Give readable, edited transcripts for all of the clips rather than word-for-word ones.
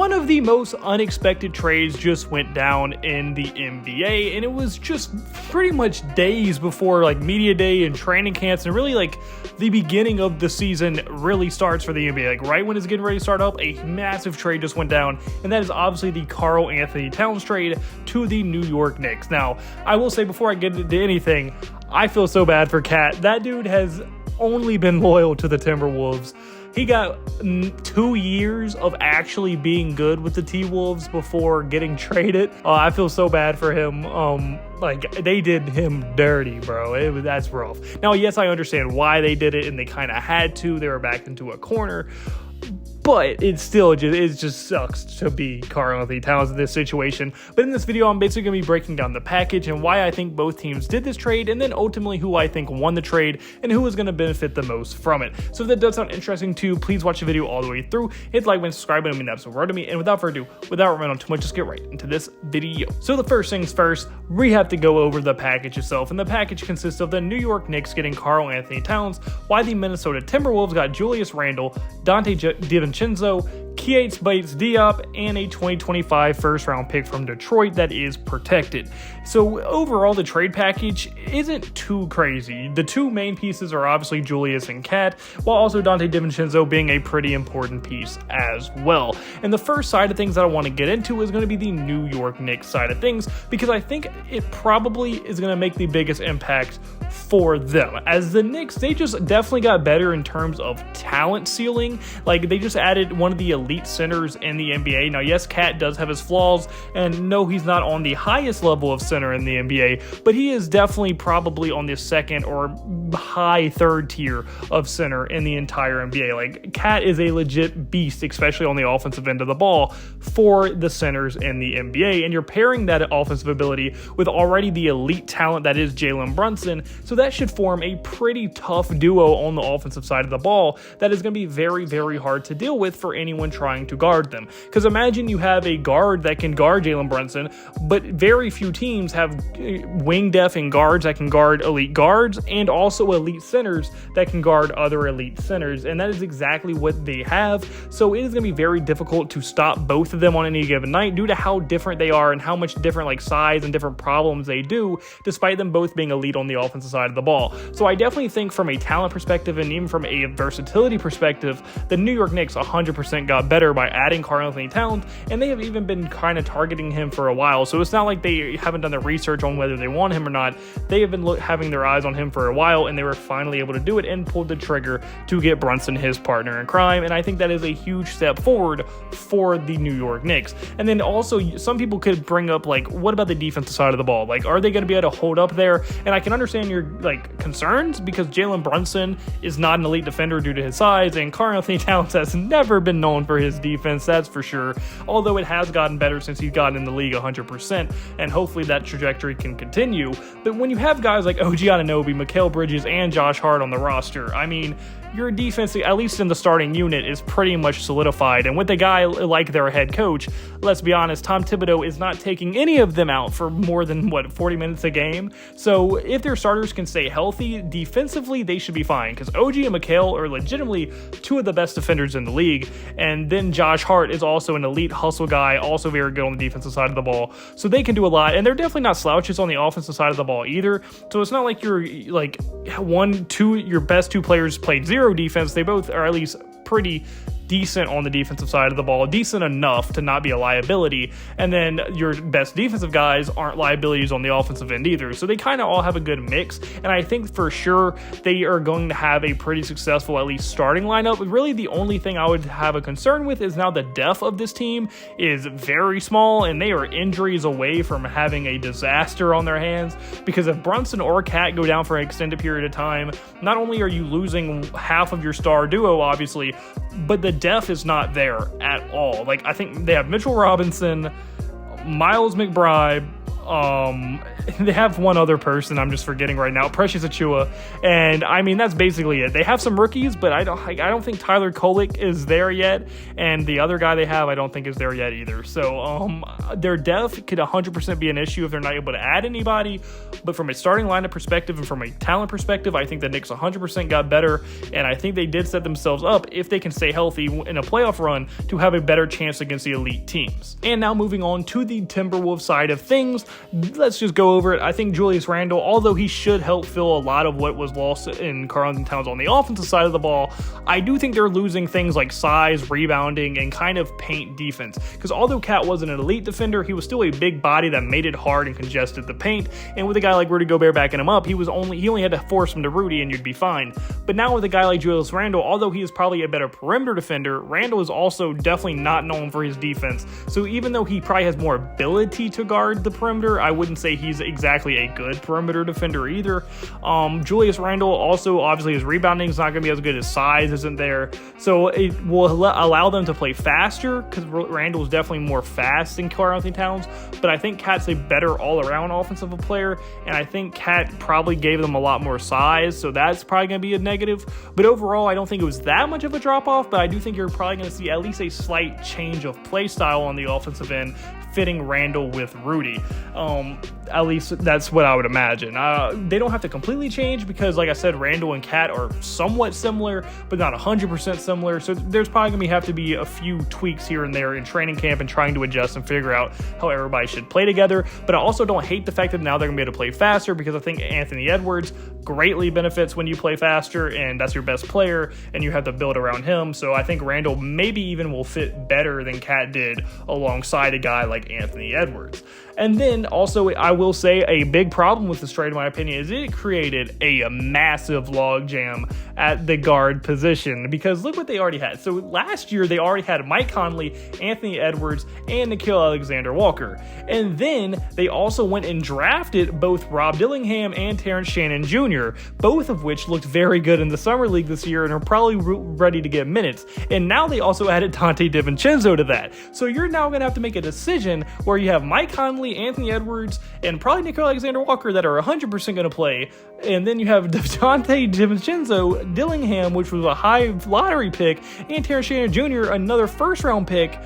one of the most unexpected trades just went down in the NBA, and it was just pretty much days before like media day and training camps, and really like the beginning of the season really starts for the NBA. Like right when it's getting ready to start up, a massive trade just went down, and that is obviously the Karl Anthony Towns trade to the New York Knicks. Now, I will say before I get into anything, I feel so bad for Cat. That dude has only been loyal to the Timberwolves. He got 2 years of actually being good with the T-Wolves before getting traded. I feel so bad for him. Like, they did him dirty, bro. That's rough. Now, yes, I understand why they did it, and they kind of had to. They were backed into a corner. But it just sucks to be Karl Anthony Towns in this situation. But in this video, I'm basically going to be breaking down the package and why I think both teams did this trade, and then ultimately who I think won the trade and who is going to benefit the most from it. So if that does sound interesting to you, please watch the video all the way through. Hit like and subscribe, and it means absolute word to me. And without further ado, without running on too much, just get right into this video. So the first things first, we have to go over the package itself. And the package consists of the New York Knicks getting Karl Anthony Towns, while the Minnesota Timberwolves got Julius Randle, Dante DiVincenzo, Keats Bates Diop, and a 2025 first round pick from Detroit that is protected. So overall, the trade package isn't too crazy. The two main pieces are obviously Julius and Cat, while also Dante DiVincenzo being a pretty important piece as well. And the first side of things that I want to get into is going to be the New York Knicks side of things, because I think it probably is going to make the biggest impact for them. As the Knicks, they just definitely got better in terms of talent ceiling. Like, they just added one of the elite centers in the NBA. Now, yes, Cat does have his flaws, and no, he's not on the highest level of center in the NBA, but he is definitely probably on the second or high third tier of center in the entire NBA. Like, Cat is a legit beast, especially on the offensive end of the ball for the centers in the NBA, and you're pairing that offensive ability with already the elite talent that is Jalen Brunson, so that should form a pretty tough duo on the offensive side of the ball that is going to be very, very hard to deal with for anyone trying to guard them. Because imagine you have a guard that can guard Jalen Brunson, but very few teams have wing depth and guards that can guard elite guards, and also elite centers that can guard other elite centers, and that is exactly what they have. So it is going to be very difficult to stop both of them on any given night due to how different they are and how much different like size and different problems they do, despite them both being elite on the offensive side of the ball. So I definitely think from a talent perspective and even from a versatility perspective, the New York Knicks 100% got better by adding Karl Anthony Towns, and they have even been kind of targeting him for a while. So it's not like they haven't done the research on whether they want him or not. They have been having their eyes on him for a while, and they were finally able to do it and pulled the trigger to get Brunson his partner in crime. And I think that is a huge step forward for the New York Knicks. And then also, some people could bring up, like, what about the defensive side of the ball? Like, are they going to be able to hold up there? And I can understand your like concerns, because Jalen Brunson is not an elite defender due to his size, and Karl Anthony Towns has never been known for his defense, that's for sure, although it has gotten better since he's gotten in the league 100%, and hopefully that trajectory can continue. But when you have guys like OG Anunoby, Mikal Bridges, and Josh Hart on the roster, I mean, your defense, at least in the starting unit, is pretty much solidified. And with a guy like their head coach, let's be honest, Tom Thibodeau is not taking any of them out for more than, 40 minutes a game? So if their starters can stay healthy, defensively, they should be fine, because OG and Mikal are legitimately two of the best defenders in the league. And then Josh Hart is also an elite hustle guy, also very good on the defensive side of the ball. So they can do a lot, and they're definitely not slouches on the offensive side of the ball either. So it's not like you're like your best two players played zero defense. They both are at least pretty decent on the defensive side of the ball, decent enough to not be a liability, and then your best defensive guys aren't liabilities on the offensive end either. So they kind of all have a good mix, and I think for sure they are going to have a pretty successful at least starting lineup. But really the only thing I would have a concern with is now the depth of this team is very small, and they are injuries away from having a disaster on their hands, because if Brunson or Cat go down for an extended period of time, not only are you losing half of your star duo, obviously, but the depth is not there at all. Like, I think they have Mitchell Robinson, Miles McBride, They have one other person I'm just forgetting right now, Precious Achua, and I mean that's basically it. They have some rookies, but I don't think Tyler Kolek is there yet, and the other guy they have I don't think is there yet either. So their depth could 100% be an issue if they're not able to add anybody. But from a starting lineup perspective and from a talent perspective, I think the Knicks 100% got better, and I think they did set themselves up, if they can stay healthy in a playoff run, to have a better chance against the elite teams. And now moving on to the Timberwolves side of things, let's just go over it. I think Julius Randle, although he should help fill a lot of what was lost in Karl Towns on the offensive side of the ball, I do think they're losing things like size, rebounding, and kind of paint defense. Because although Cat wasn't an elite defender, he was still a big body that made it hard and congested the paint. And with a guy like Rudy Gobert backing him up, he only had to force him to Rudy and you'd be fine. But now with a guy like Julius Randle, although he is probably a better perimeter defender, Randle is also definitely not known for his defense. So even though he probably has more ability to guard the perimeter, I wouldn't say he's exactly a good perimeter defender either. Julius Randle also, obviously his rebounding is not going to be as good, as size isn't there. So it will allow them to play faster, because Randle is definitely more fast than Karl Towns. But I think Cat's a better all-around offensive player, and I think Cat probably gave them a lot more size, so that's probably going to be a negative. But overall, I don't think it was that much of a drop-off, but I do think you're probably going to see at least a slight change of play style on the offensive end, fitting Randle with Rudy. At least that's what I would imagine. They don't have to completely change, because like I said, Randle and Cat are somewhat similar, but not 100% similar. So there's probably going to have to be a few tweaks here and there in training camp and trying to adjust and figure out how everybody should play together. But I also don't hate the fact that now they're going to be able to play faster, because I think Anthony Edwards greatly benefits when you play faster, and that's your best player, and you have to build around him. So I think Randle maybe even will fit better than Cat did alongside a guy like Anthony Edwards. And then also, I will say a big problem with this trade, in my opinion, is it created a massive logjam at the guard position, because look what they already had. So last year, they already had Mike Conley, Anthony Edwards, and Nickeil Alexander-Walker. And then they also went and drafted both Rob Dillingham and Terrence Shannon Jr., both of which looked very good in the Summer League this year and are probably ready to get minutes. And now they also added Dante DiVincenzo to that. So you're now going to have to make a decision where you have Mike Conley, Anthony Edwards, and probably Nickeil Alexander-Walker that are 100% going to play. And then you have Dante DiVincenzo, Dillingham, which was a high lottery pick, and Terrence Shannon Jr., another first-round pick.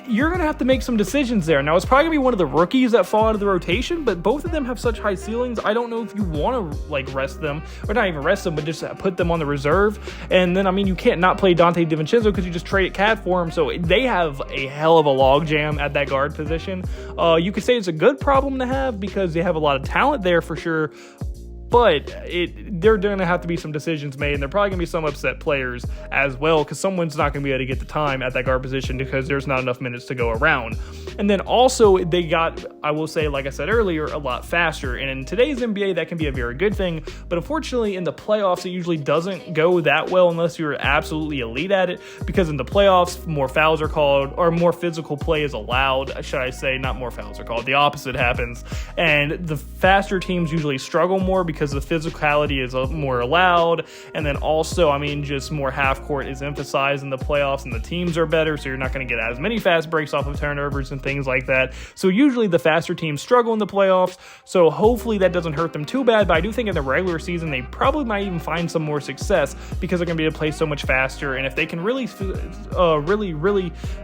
You're going to have to make some decisions there. Now, it's probably going to be one of the rookies that fall out of the rotation, but both of them have such high ceilings. I don't know if you want to, rest them, or not even rest them, but just put them on the reserve. And then, you can't not play Dante DiVincenzo because you just traded Cat for him. So they have a hell of a logjam at that guard position. You could say it's a good problem to have, because they have a lot of talent there for sure. But they're going to have to be some decisions made, and there are probably going to be some upset players as well, because someone's not going to be able to get the time at that guard position because there's not enough minutes to go around. And then also they got, I will say, like I said earlier, a lot faster. And in today's NBA, that can be a very good thing. But unfortunately, in the playoffs, it usually doesn't go that well unless you're absolutely elite at it, because in the playoffs, more fouls are called, or more physical play is allowed, should I say. Not more fouls are called. The opposite happens. And the faster teams usually struggle more because the physicality is more allowed, and then also, just more half court is emphasized in the playoffs, and the teams are better, so you're not going to get as many fast breaks off of turnovers and things like that. So usually the faster teams struggle in the playoffs, so hopefully that doesn't hurt them too bad. But I do think in the regular season they probably might even find some more success, because they're going to be able to play so much faster, and if they can really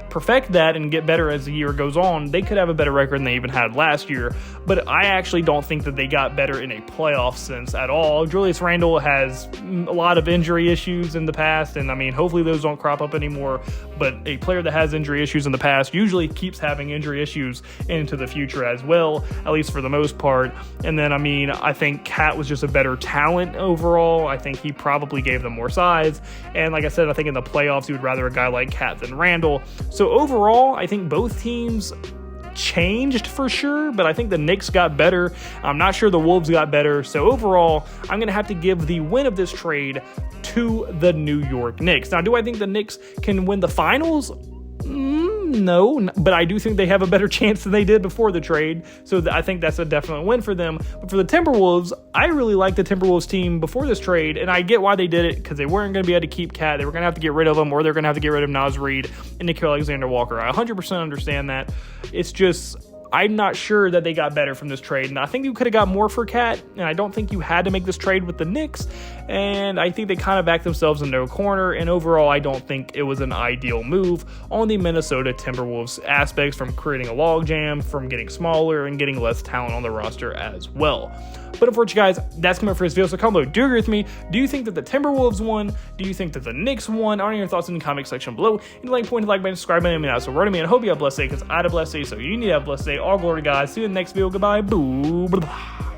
perfect that and get better as the year goes on, they could have a better record than they even had last year. But I actually don't think that they got better in a playoff sense at all. Julius Randle has a lot of injury issues in the past, and hopefully those don't crop up anymore. But a player that has injury issues in the past usually keeps having injury issues into the future as well, at least for the most part. And then I think Cat was just a better talent overall. I think he probably gave them more size, and like I said, I think in the playoffs you would rather a guy like Cat than Randle. So overall, I think both teams changed for sure, but I think the Knicks got better. I'm not sure the Wolves got better. So overall, I'm going to have to give the win of this trade to the New York Knicks. Now, do I think the Knicks can win the finals? No, but I do think they have a better chance than they did before the trade, so I think that's a definite win for them. But for the Timberwolves, I really like the Timberwolves team before this trade, and I get why they did it, because they weren't going to be able to keep Cat. They were going to have to get rid of him, or they're going to have to get rid of Naz Reid and Nickeil Alexander-Walker. I 100% understand that. It's just, I'm not sure that they got better from this trade, and I think you could have got more for Cat, and I don't think you had to make this trade with the Knicks, and I think they kind of backed themselves in their corner, and overall, I don't think it was an ideal move on the Minnesota Timberwolves aspects, from creating a logjam, from getting smaller, and getting less talent on the roster as well. But unfortunately, guys, that's coming for this video. So comment below. Do you agree with me? Do you think that the Timberwolves won? Do you think that the Knicks won? I want to hear your thoughts in the comment section below. And like, point, like button, subscribe button, and so word to me. And I hope you have a blessed day, because I had a blessed day. So you need to have a blessed day. All glory to God. See you in the next video. Goodbye. Boo. Blah.